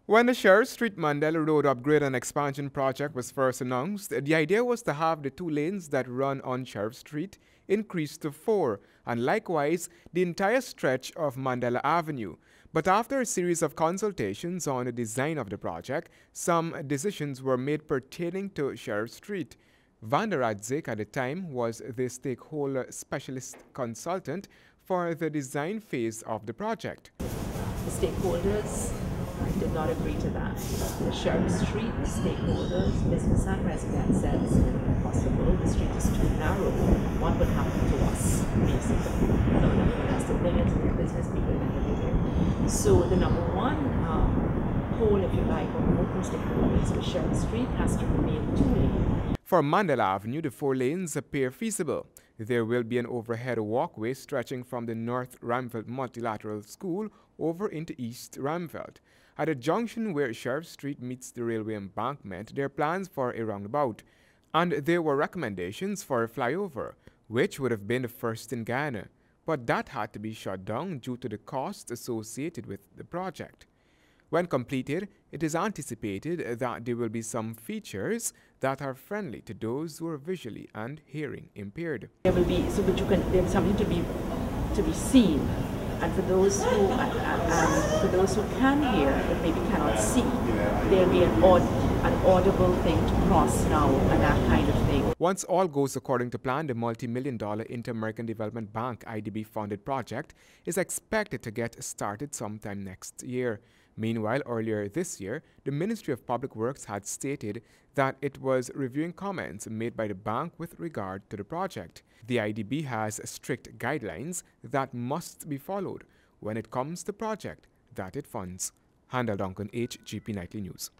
When the Sherrif Street Mandela Road upgrade and expansion project was first announced, the idea was to have the 2 lanes that run on Sherrif Street increased to 4, and likewise the entire stretch of Mandela Avenue. But after a series of consultations on the design of the project, some decisions were made pertaining to Sherrif Street. Vanda Radzik at the time was the stakeholder specialist consultant for the design phase of the project. The stakeholders did not agree to that. The Sherrif Street stakeholders, business and residents said it's impossible. The street is too narrow. What would happen to us, basically? That's the thing, it's the business people never did it. So the number one pole, if you like, or open stakeholders for Sherrif Street has to remain 2-lane. For Mandela Avenue, the 4 lanes appear feasible. There will be an overhead walkway stretching from the North Ramveld Multilateral School over into East Ramveld. At a junction where Sherrif Street meets the railway embankment, there are plans for a roundabout. And there were recommendations for a flyover, which would have been the first in Ghana. But that had to be shut down due to the costs associated with the project. When completed, it is anticipated that there will be some features that are friendly to those who are visually and hearing impaired. There will be there's something to be seen, and for those who can hear but maybe cannot see, there'll be an audible thing to cross now and that kind of thing. Once all goes according to plan, the multi-million-dollar Inter-American Development Bank IDB-funded project is expected to get started sometime next year. Meanwhile, earlier this year, the Ministry of Public Works had stated that it was reviewing comments made by the bank with regard to the project. The IDB has strict guidelines that must be followed when it comes to project that it funds. Handel Duncan, HGP Nightly News.